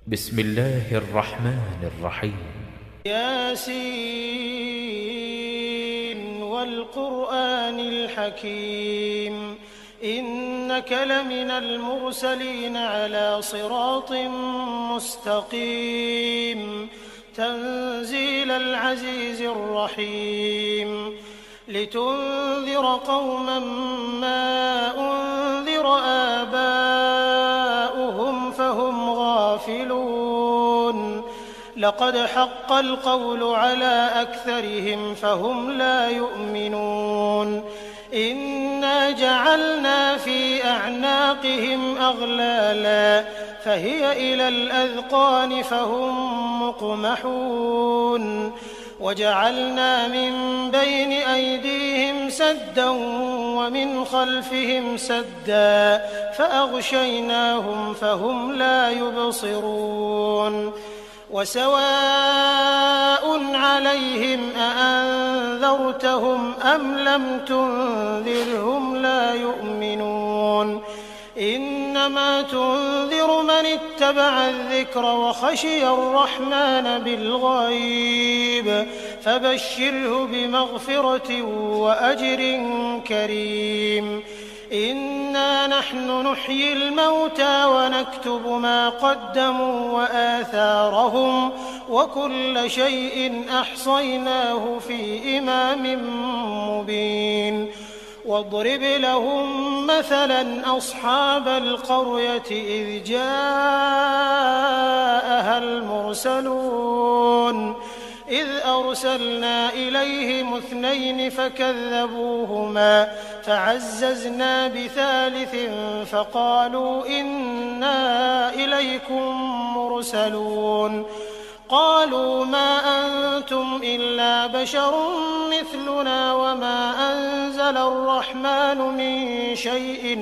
بسم الله الرحمن الرحيم. ياسين والقرآن الحكيم إنك لمن المرسلين على صراط مستقيم تنزيل العزيز الرحيم لتنذر قوما ما أنذر آباؤهم فهم غافلون لقد حق القول على أكثرهم فهم لا يؤمنون إنا جعلنا في أعناقهم أغلالا فهي إلى الأذقان فهم مقمحون وجعلنا من بين أيديهم سدا ومن خلفهم سدا فأغشيناهم فهم لا يبصرون وسواء عليهم أأنذرتهم أم لم تنذرهم لا يؤمنون إنما تنذر من اتبع الذكر وخشي الرحمن بالغيب فبشره بمغفرة وأجر كريم إنا نحن نحيي الموتى ونكتب ما قدموا وآثارهم وكل شيء أحصيناه في إمام مبين واضرب لهم مثلا أصحاب القرية إذ جاءها المرسلون إذ أرسلنا إليهم 2 فكذبوهما فعززنا بثالث فقالوا إنا إليكم مرسلون قالوا ما أنتم إلا بشر مثلنا وما أنزل الرحمن من شيء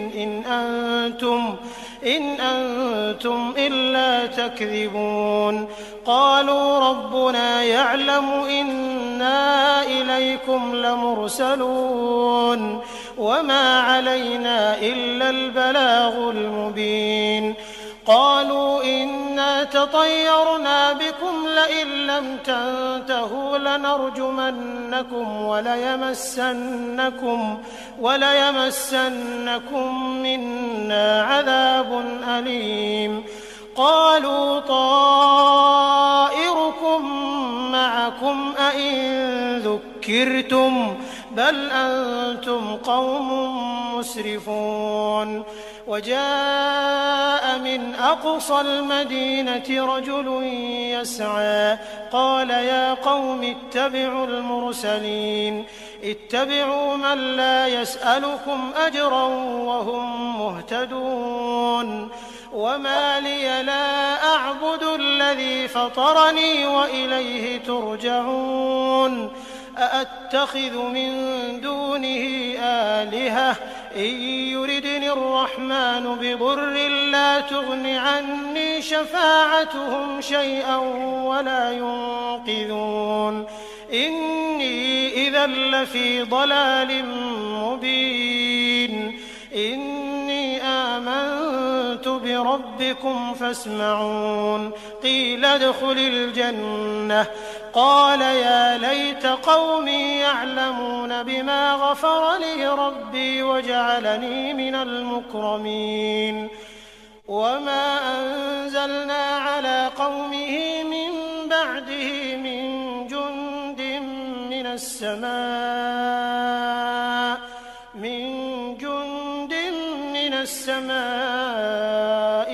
إن أنتم إلا تكذبون قالوا ربنا يعلم إنا إليكم لمرسلون وما علينا إلا البلاغ المبين قالوا إنا تطيرنا بكم لئن لم تنتهوا لنرجمنكم وليمسنكم منا عذاب أليم قالوا طائركم معكم أئن ذكرتم بل أنتم قوم مسرفون وجاء من أقصى المدينة رجل يسعى قال يا قوم اتبعوا المرسلين اتبعوا من لا يسألكم أجرا وهم مهتدون وما لي لا أعبد الذي فطرني وإليه ترجعون أأتخذ من دونه آلهة إن يردني الرحمن بضر لا تغن عني شفاعتهم شيئا ولا ينقذون إني إذا لفي ضلال مبين إني آمنت بربكم فاسمعون قيل ادخل الجنة قال يا ليت قومي يعلمون بما غفر لي ربي وجعلني من المكرمين وما أنزلنا على قومه من بعده من جند من السماء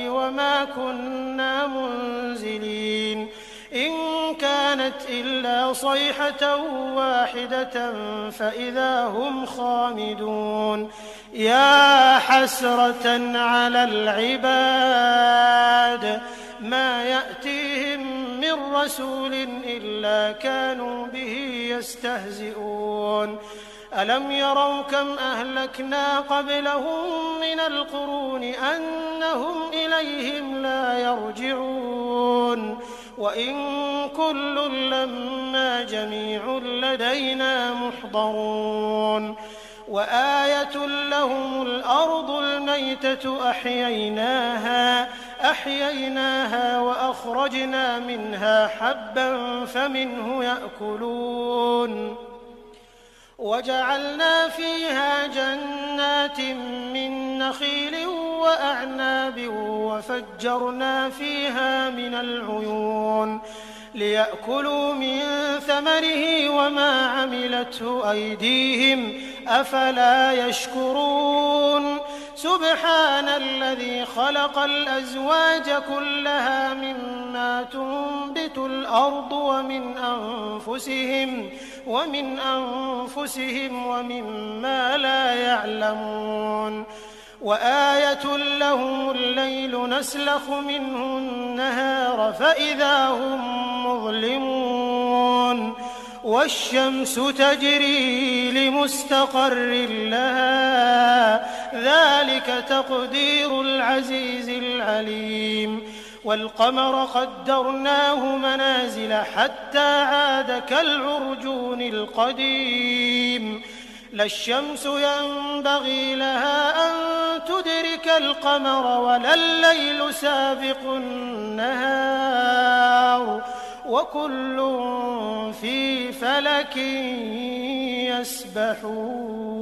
وما كنا منزلين إن كانت إلا صيحة واحدة فإذا هم خامدون يا حسرة على العباد ما يأتيهم من رسول إلا كانوا به يستهزئون ألم يروا كم أهلكنا قبلهم من القرون أنهم إليهم لا يرجعون وإن كل لما جميع لدينا محضرون وآية لهم الأرض الميتة أحييناها فأخرجنا منها حبا فمنه يأكلون وجعلنا فيها جنات من نخيل وأعناب وفجرنا فيها من العيون ليأكلوا من ثمره وما عملته أيديهم أفلا يشكرون سبحان الذي خلق الأزواج كلها مما تنبت الأرض ومن أنفسهم ومما لا يعلمون وآية لهم الليل نسلخ منه النهار فإذا هم مظلمون والشمس تجري لمستقر لها ذلك تقدير العزيز العليم والقمر قدرناه منازل حتى عاد كالعرجون القديم لا الشمس ينبغي لها أن تدرك القمر ولا الليل سابق النهار وكل في فلك يسبحون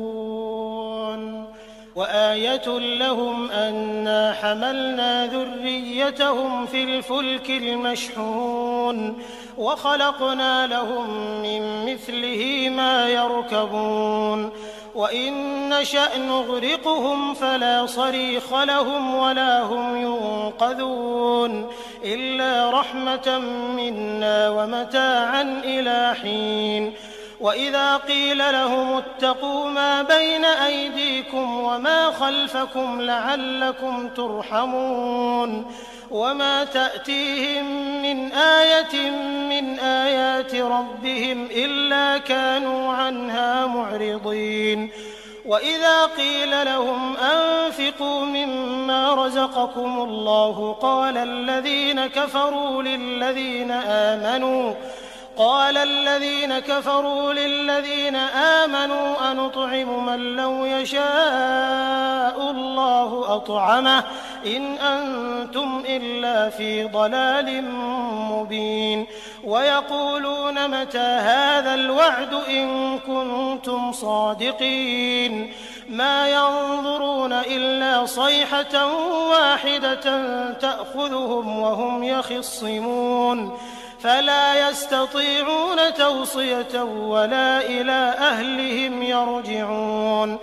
وآية لهم أنا حملنا ذريتهم في الفلك المشحون وخلقنا لهم من مثله ما يركبون وإن نشأ نغرقهم فلا صريخ لهم ولا هم ينقذون إلا رحمة منا ومتاعا إلى حين وإذا قيل لهم اتقوا ما بين أيديكم وما خلفكم لعلكم ترحمون وما تأتيهم من آية من آيات ربهم إلا كانوا عنها معرضين وإذا قيل لهم أنفقوا مما رزقكم الله قال الذين كفروا للذين آمنوا أنطعم من لو يشاء الله أطعمه إن أنتم إلا في ضلال مبين ويقولون متى هذا الوعد إن كنتم صادقين ما ينظرون إلا صيحة واحدة تأخذهم وهم يخصمون فلا يستطيعون توصية ولا إلى أهلهم يرجعون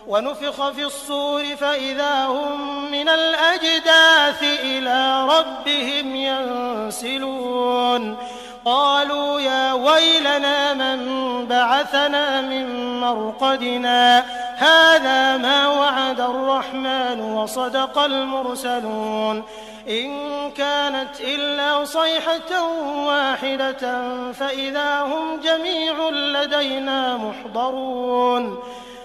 ونفخ في الصور فإذا هم من الأجداث إلى ربهم ينسلون قالوا يا ويلنا من بعثنا من مرقدنا هذا ما وعد الرحمن وصدق المرسلون إن كانت إلا صيحة واحدة فإذا هم جميع لدينا محضرون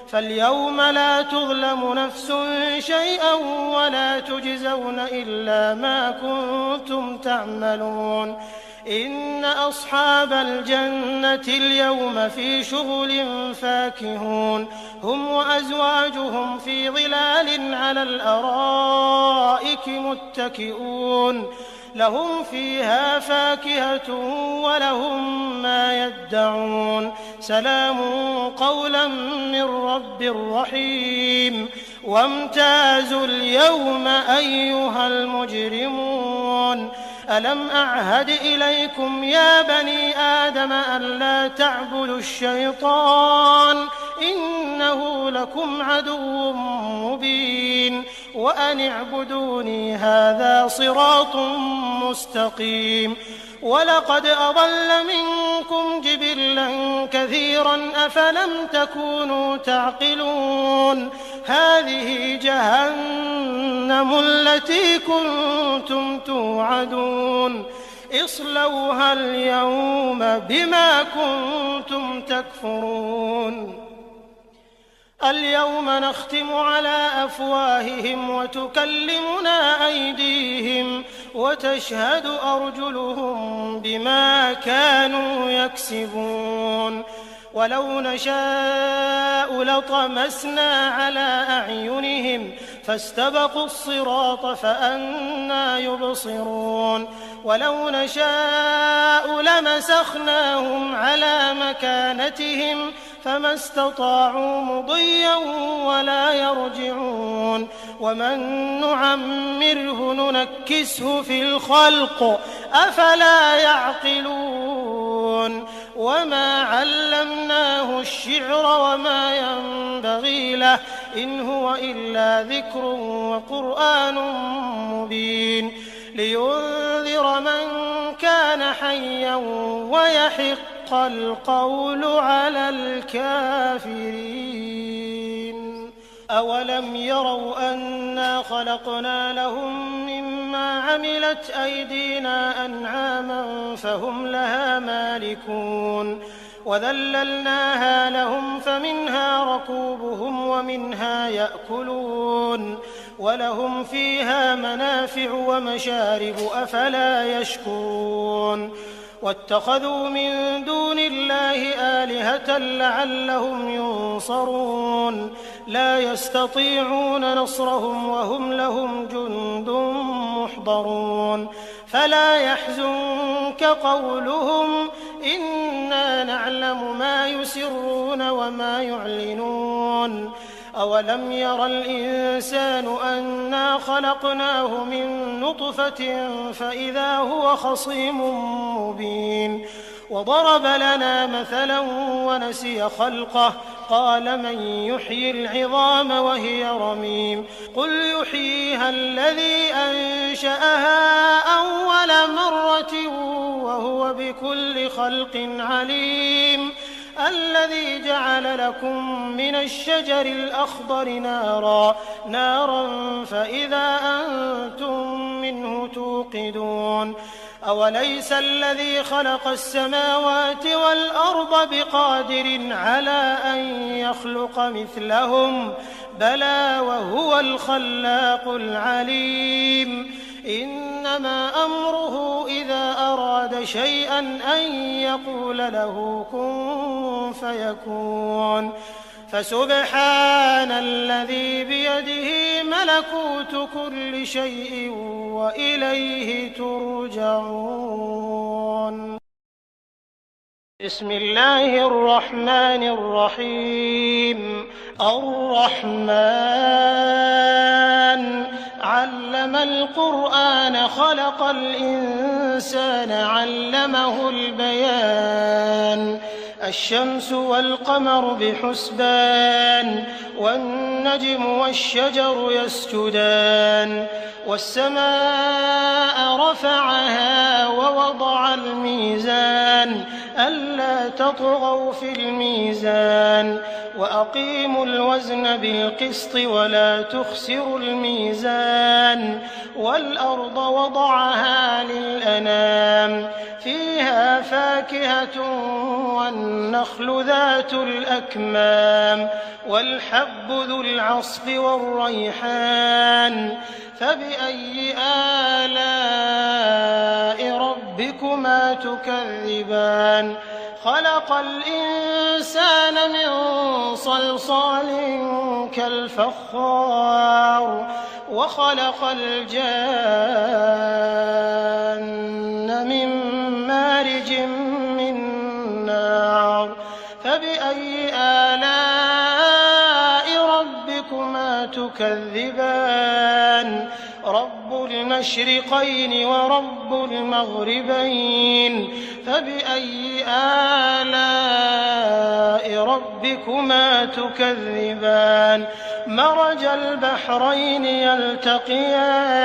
فاليوم لا تظلم نفس شيئا ولا تجزون إلا ما كنتم تعملون إن أصحاب الجنة اليوم في شغل فاكهون هم وأزواجهم في ظلال على الأرائك متكئون لهم فيها فاكهة ولهم ما يدعون سلام قولا من رب رحيم وامتازوا اليوم أيها المجرمون ألم أعهد إليكم يا بني آدم ألا تعبدوا الشيطان إنه لكم عدو مبين وأن اعبدوني هذا صراط مستقيم ولقد أضل منكم جبلا كثيرا أفلم تكونوا تعقلون هذه جهنم التي كنتم توعدون اصلوها اليوم بما كنتم تكفرون اليوم نختم على أفواههم وتكلمنا أيديهم وتشهد أرجلهم بما كانوا يكسبون ولو نشاء لطمسنا على أعينهم فاستبقوا الصراط فأنى يبصرون ولو نشاء لمسخناهم على مكانتهم فما استطاعوا مضيا ولا يرجعون ومن نعمره ننكسه في الخلق أفلا يعقلون وما علمناه الشعر وما ينبغي له إن هو إلا ذكر وقرآن مبين لينذر من كان حيا ويحق القول على الكافرين أولم يروا أنا خلقنا لهم مما عملت أيدينا أنعاما فهم لها مالكون وذللناها لهم فمنها ركوبهم ومنها يأكلون ولهم فيها منافع ومشارب أفلا يشكرون واتخذوا من دون الله آلهة لعلهم ينصرون لا يستطيعون نصرهم وهم لهم جند محضرون فلا يحزنك قولهم إنا نعلم ما يسرون وما يعلنون أولم ير الإنسان أنا خلقناه من نطفة فإذا هو خصيم مبين وضرب لنا مثلا ونسي خلقه قال من يحيي العظام وهي رميم قل يحييها الذي أنشأها أول مرة وهو بكل خلق عليم الذي جعل لكم من الشجر الأخضر نارا فإذا أنتم منه توقدون أوليس الذي خلق السماوات والأرض بقادر على أن يخلق مثلهم بلى وهو الخلاق العليم إنما أمره إذا أراد شيئا أن يقول له كن فيكون فسبحان الذي بيده ملكوت كل شيء وإليه ترجعون بسم الله الرحمن الرحيم الرحمن علم القرآن خلق الإنسان علمه البيان الشمس والقمر بحسبان والنجم والشجر يسجدان والسماء رفعها ووضع الميزان ألا تطغوا في الميزان وأقيموا الوزن بالقسط ولا تخسروا الميزان والأرض وضعها للأنام فيها فاكهة والنخل ذات الأكمام والحب ذو العصف والريحان فبأي آلاء ربكما تكذبان خلق الإنسان من صلصال كالفخار وخلق الجان من مارج من نار فبأي آلاء ربكما تكذبان رب المشرقين ورب المغربين فبأي آلاء ربكما تكذبان مرج البحرين يلتقيان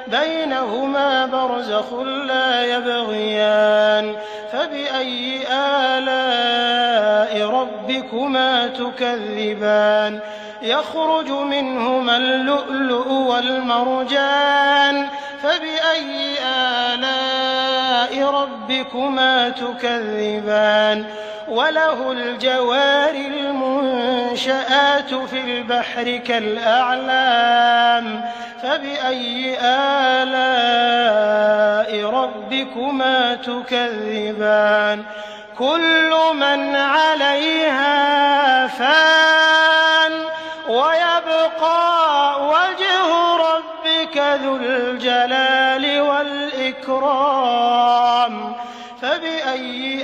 بينهما برزخ لا يبغيان فبأي آلاء ربكما تكذبان يخرج منهما اللؤلؤ والمرجان فبأي آلاء ربكما تكذبان وله الجوار المنشآت في البحر كالأعلام فبأي آلاء ربكما تكذبان كل من عليها فان ويبقى وجه ربك ذو الجلال والإكرام والإكرام فبأي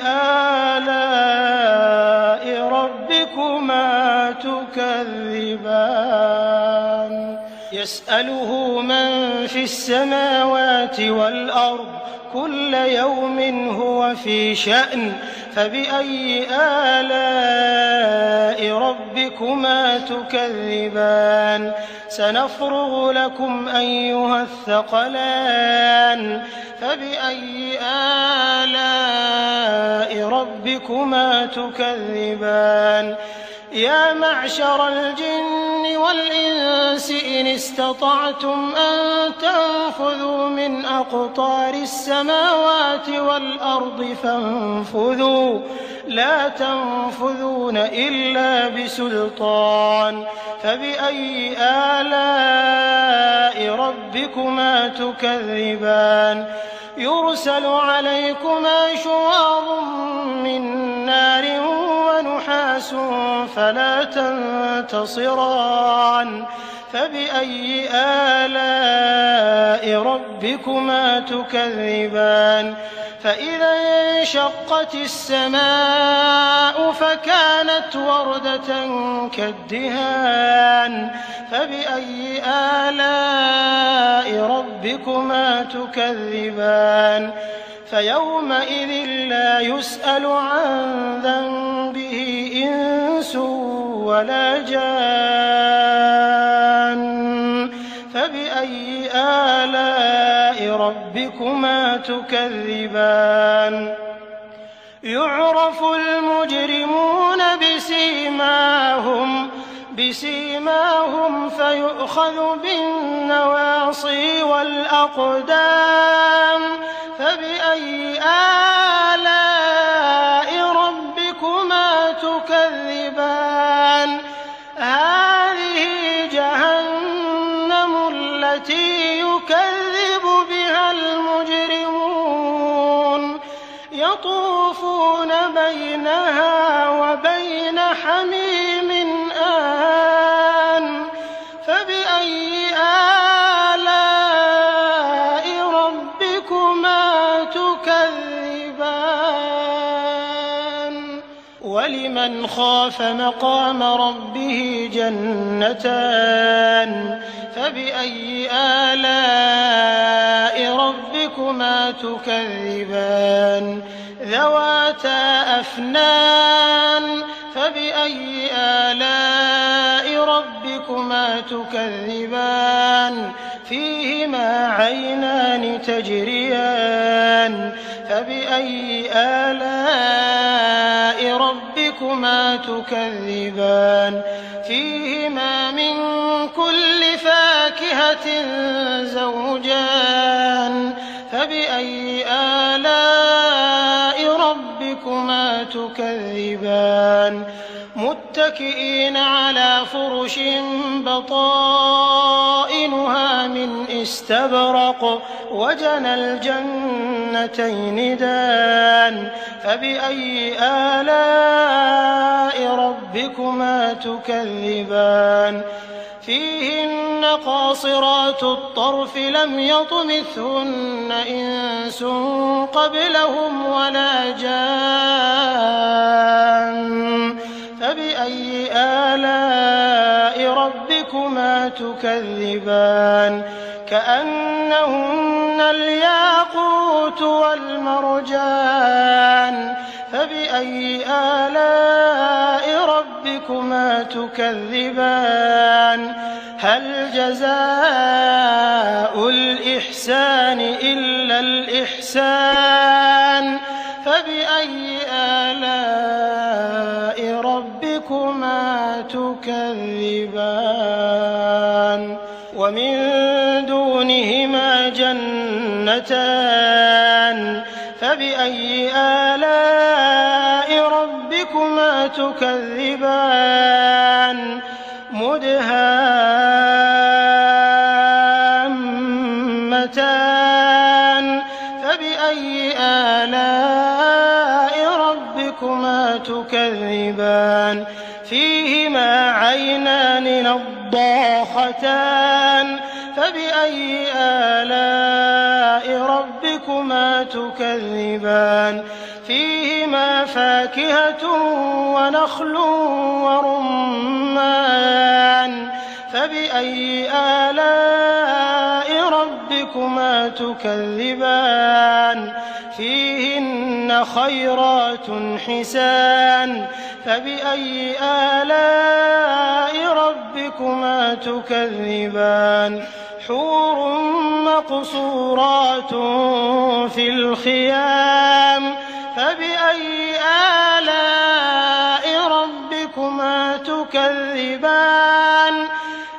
آلاء ربكما تكذبان يسأله من في السماوات والأرض كل يوم هو في شأن فبأي آلاء ربكما تكذبان سنفرغ لكم أيها الثقلان فبأي آلاء ربكما تكذبان يا معشر الجن والإنس إن استطعتم أن تنفذوا من أقطار السماوات والأرض فانفذوا لا تنفذون إلا بسلطان فبأي آلاء ربكما تكذبان يرسل عليكما شواظ من نار ونحاس فلا تنتصران فبأي آلاء ربكما تكذبان فإذا انشقت السماء فكانت وردة كالدهان فبأي آلاء ربكما تكذبان فيومئذ لا يسأل عن ذنبه إنس ولا جان فبأي آلاء ربكما تكذبان يعرف المجرمون بسيماهم فيؤخذ بالنواصي والأقدام فبأي آلاء ربكما تكذبان هذه جهنم التي يكذب بها المجرمون يطوفون بينها وبين حميم آن فبأي آلاء ربكما تكذبان ولمن خاف مقام ربه جنتان فبأي آلاء ربكما تكذبان ذواتا أفنان فبأي آلاء ربكما تكذبان فيهما عينان تجريان فبأي آلاء ربكما تكذبان فيهما من كل فاكهة زوجان فبأي آلاء ربكما تكذبان متكئين على فرش بطائنها من استبرق وجنى الجنتين دان فبأي آلاء ربكما تكذبان فيهن قاصرات الطرف لم يطمثهن إنس قبلهم ولا جان فبأي آلاء ربكما تكذبان كأنهن الياقوت والمرجان فبأي آلاء ربكما تكذبان هل جزاء الإحسان إلا الإحسان فبأي آلاء ربكما تكذبان ومن دونهما جنتان فبأي آلاء ربكما تكذبان مدهامتان فبأي آلاء ربكما تكذبان فيهما عينان نضاختان فبأي آلاء ربكما ربكما تكذبان فيهما فاكهة ونخل ورمان فبأي آلاء ربكما تكذبان فيهن خيرات حسان فبأي آلاء ربكما تكذبان حور مقصورات في الخيام فبأي آلاء ربكما تكذبان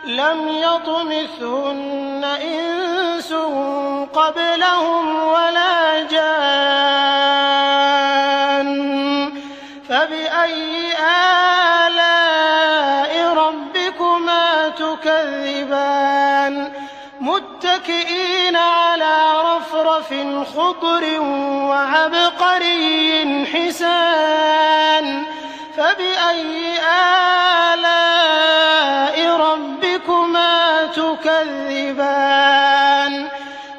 لم يطمثهن إنس قبلهم ولا جان فبأي آلاء ربكما تكذبان متكئين على رفرف خضر وعبقري حسان فبأي آلاء ربكما تكذبان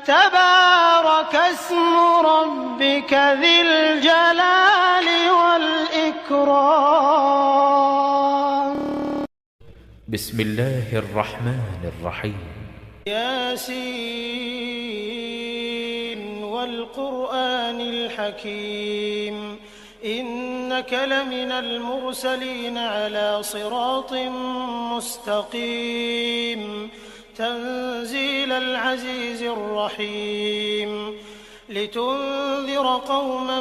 تبارك اسم ربك ذي الجلال والإكرام. بسم الله الرحمن الرحيم. ياسين والقرآن الحكيم إنك لمن المرسلين على صراط مستقيم تنزيل العزيز الرحيم لتنذر قوما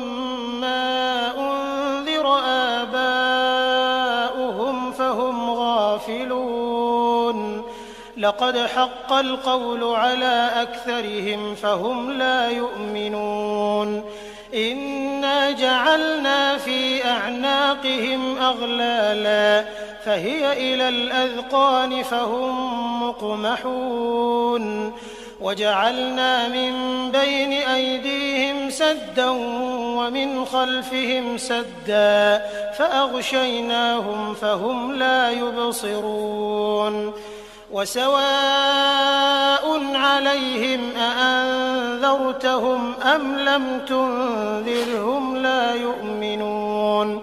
ما أنذر آباؤهم فهم غافلون لقد حق القول على أكثرهم فهم لا يؤمنون إنا جعلنا في أعناقهم أغلالا فهي إلى الأذقان فهم مقمحون وجعلنا من بين أيديهم سدا ومن خلفهم سدا فأغشيناهم فهم لا يبصرون وسواء عليهم أأنذرتهم أم لم تنذرهم لا يؤمنون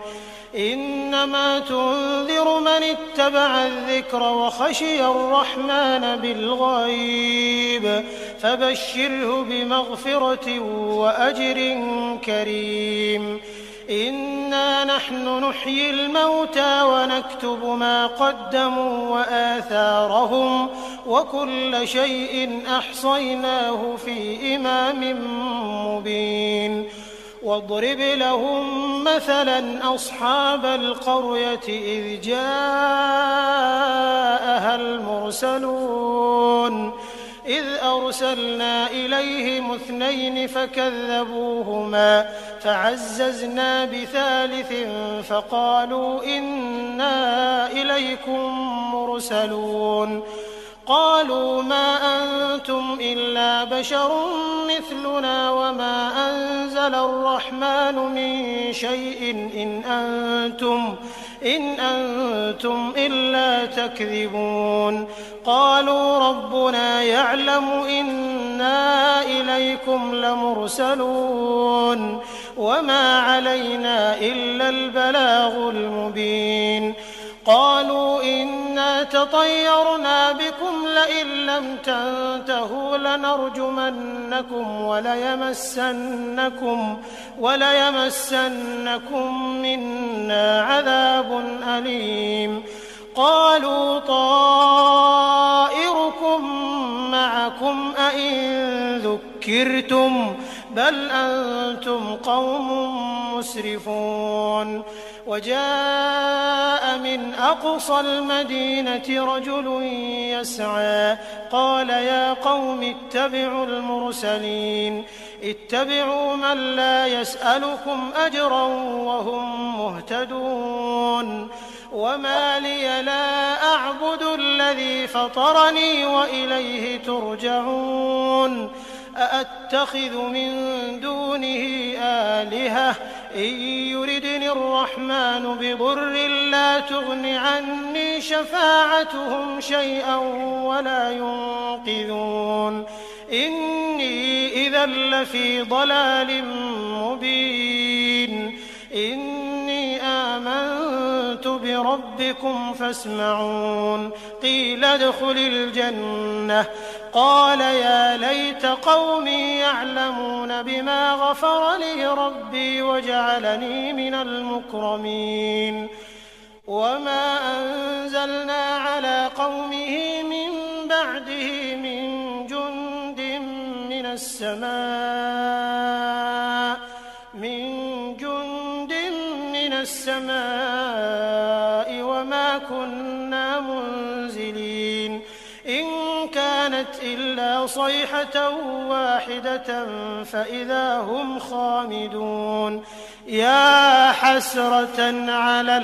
إنما تنذر من اتبع الذكر وخشي الرحمن بالغيب فبشره بمغفرة وأجر كريم إنا نحن نحيي الموتى ونكتب ما قدموا وآثارهم وكل شيء أحصيناه في إمام مبين واضرب لهم مثلا أصحاب القرية إذ جاءها المرسلون إذ أرسلنا إليهم 2 فكذبوهما فعززنا بثالث فقالوا إنا إليكم مرسلون قالوا ما أنتم إلا بشر مثلنا وما أنزل الرحمن من شيء إن أنتم إلا تكذبون قالوا ربنا يعلم إنا إليكم لمرسلون وما علينا إلا البلاغ المبين قالوا إنا تطيرنا بكم لئن لم تنتهوا لنرجمنكم وليمسنكم منا عذاب أليم قالوا طائركم معكم أئن ذكرتم بل أنتم قوم مسرفون وجاء من أقصى المدينة رجل يسعى قال يا قوم اتبعوا المرسلين اتبعوا من لا يسألكم أجرا وهم مهتدون وما لي لا أعبد الذي فطرني وإليه ترجعون أأتخذ من دونه آلهة إن يردني الرحمن بضر لا تغن عني شفاعتهم شيئا ولا ينقذون إني إذا لفي ضلال مبين إني آمنت بربكم فاسمعون قيل ادخل الجنة قال يا ليت قومي يعلمون بما غفر لي ربي وجعلني من المكرمين وما أنزلنا على قومه من بعده من جند من السماء وما كنا منزلين إن كانت إلا صيحة واحدة فإذا هم خامدون يا حسرة على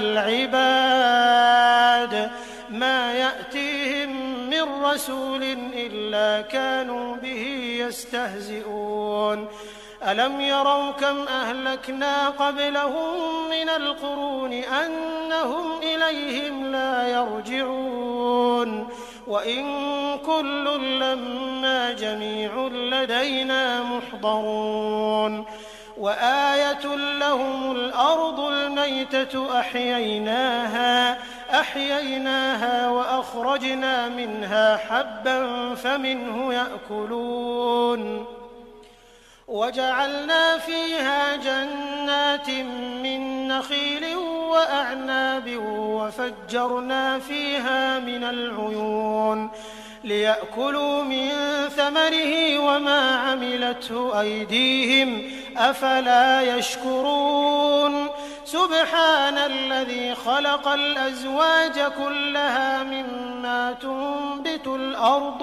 العباد ما يأتيهم من رسول إلا كانوا به يستهزئون ألم يروا كم أهلكنا قبلهم من القرون أنهم إليهم لا يرجعون وإن كل لما جميع لدينا محضرون وآية لهم الأرض الميتة أحييناها وأخرجنا منها حبا فمنه يأكلون وجعلنا فيها جنات من نخيل وأعناب وفجرنا فيها من العيون ليأكلوا من ثمره وما عملته أيديهم أفلا يشكرون سبحان الذي خلق الأزواج كلها مما تنبت الأرض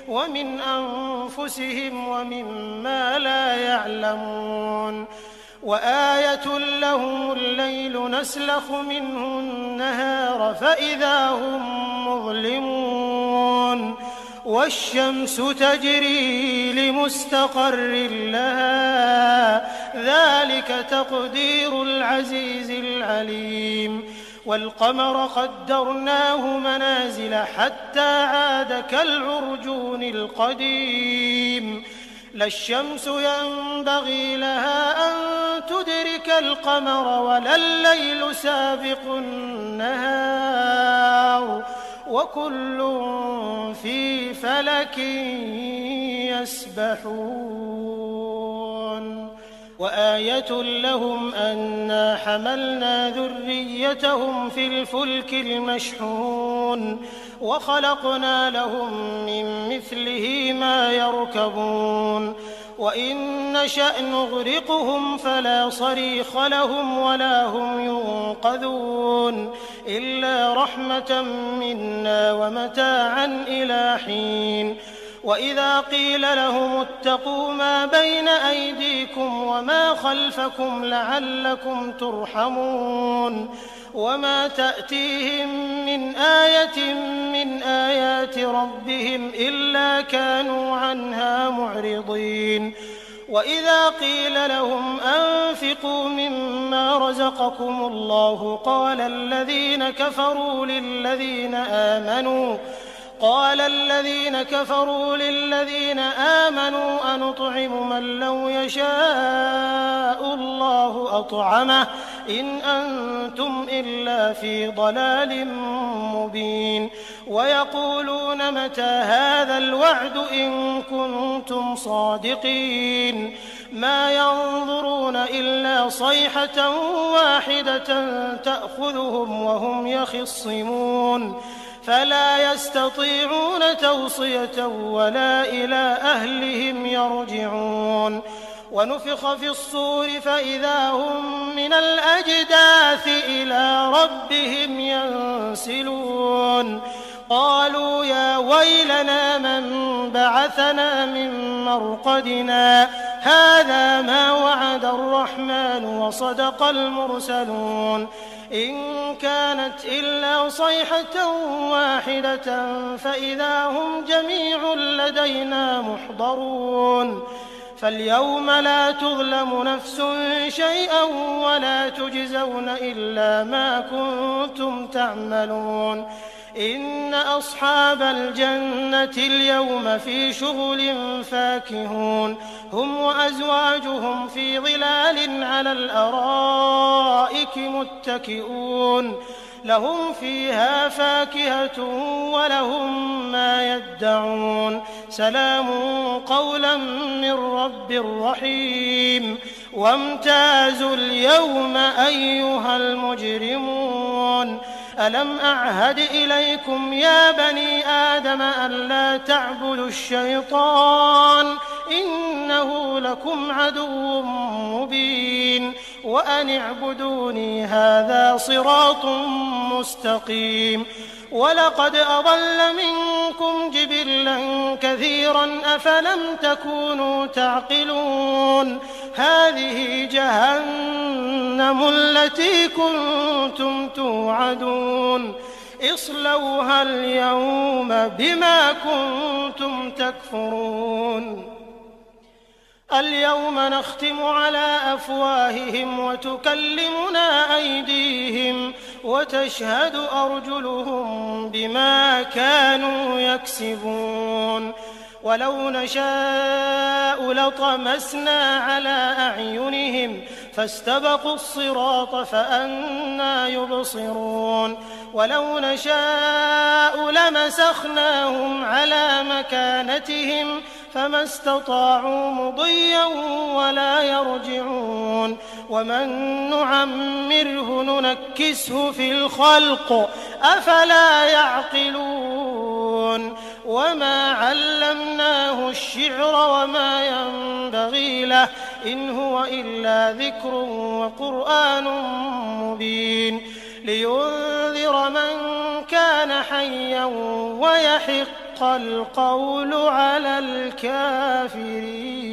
ومن أنفسهم ومما لا يعلمون وآية لهم الليل نسلخ منه النهار فإذا هم مظلمون والشمس تجري لمستقر لها ذلك تقدير العزيز العليم والقمر قدرناه منازل حتى عاد كالعرجون القديم لا الشمس ينبغي لها أن تدرك القمر ولا الليل سابق النهار وكل في فلك يسبحون وآية لهم أنا حملنا ذريتهم في الفلك المشحون وخلقنا لهم من مثله ما يركبون وإن نشأ نغرقهم فلا صريخ لهم ولا هم ينقذون إلا رحمة منا ومتاعا إلى حين وإذا قيل لهم اتقوا ما بين أيديكم وما خلفكم لعلكم ترحمون وما تأتيهم من آية من آيات ربهم إلا كانوا عنها معرضين وإذا قيل لهم أنفقوا مما رزقكم الله قال الذين كفروا للذين آمنوا أنطعم من لو يشاء الله أطعمه إن أنتم إلا في ضلال مبين ويقولون متى هذا الوعد إن كنتم صادقين ما ينظرون إلا صيحة واحدة تأخذهم وهم يخصمون فلا يستطيعون توصية ولا إلى أهلهم يرجعون ونفخ في الصور فإذا هم من الأجداث إلى ربهم ينسلون قالوا يا ويلنا من بعثنا من مرقدنا هذا ما وعد الرحمن وصدق المرسلون إن كانت إلا صيحة واحدة فإذا هم جميع لدينا محضرون فاليوم لا تظلم نفس شيئا ولا تجزون إلا ما كنتم تعملون إن أصحاب الجنة اليوم في شغل فاكهون هم وأزواجهم في ظلال على الأرائك متكئون لهم فيها فاكهة ولهم ما يدعون سلام قولا من رب رحيم وامتازوا اليوم أيها المجرمون ألم أعهد إليكم يا بني آدم ألا تعبدوا الشيطان إنه لكم عدو مبين وأن اعبدوني هذا صراط مستقيم ولقد أضل منكم جبلا كثيرا أفلم تكونوا تعقلون هذه جهنم التي كنتم توعدون اصلوها اليوم بما كنتم تكفرون اليوم نختم على أفواههم وتكلمنا أيديهم وتشهد أرجلهم بما كانوا يكسبون ولو نشاء لطمسنا على أعينهم فاستبقوا الصراط فأنى يبصرون ولو نشاء لمسخناهم على مكانتهم فما استطاعوا مضيا ولا يرجعون ومن نعمره ننكسه في الخلق أفلا يعقلون وما علمناه الشعر وما ينبغي له إن هو إلا ذكر وقرآن مبين لينذر من كان حيا ويحق القول على الكافرين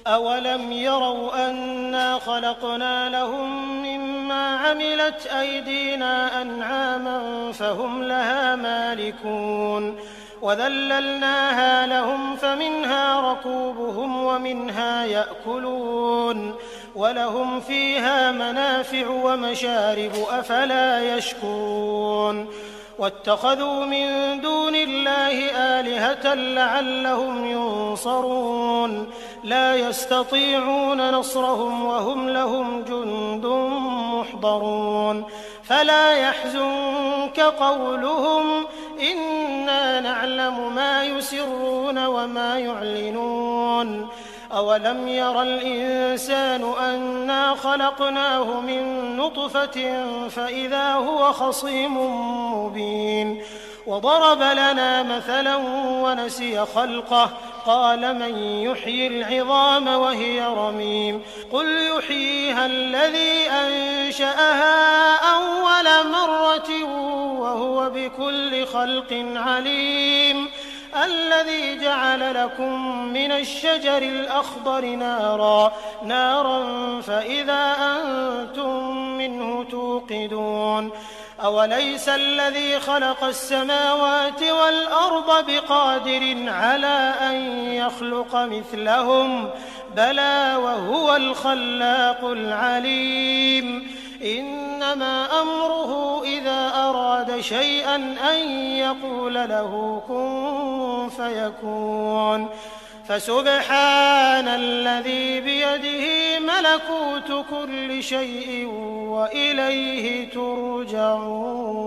أولم يروا أنا خلقنا لهم مما عملت أيدينا أنعاما فهم لها مالكون وذللناها لهم فمنها ركوبهم ومنها يأكلون ولهم فيها منافع ومشارب أفلا يشكرون واتخذوا من دون الله آلهة لعلهم ينصرون لا يستطيعون نصرهم وهم لهم جند محضرون فلا يحزنك قولهم إنا نعلم ما يسرون وما يعلنون أولم ير الإنسان أنا خلقناه من نطفة فإذا هو خصيم مبين وضرب لنا مثلا ونسي خلقه قال من يحيي العظام وهي رميم قل يحييها الذي أنشأها أول مرة وهو بكل خلق عليم الذي جعل لكم من الشجر الأخضر نارا فإذا أنتم منه توقدون أوليس الذي خلق السماوات والأرض بقادر على أن يخلق مثلهم بلى وهو الخلاق العليم إنما أمره إذا أراد شيئا أن يقول له كن فيكون فسبحان الذي بيده ملكوت كل شيء وإليه ترجعون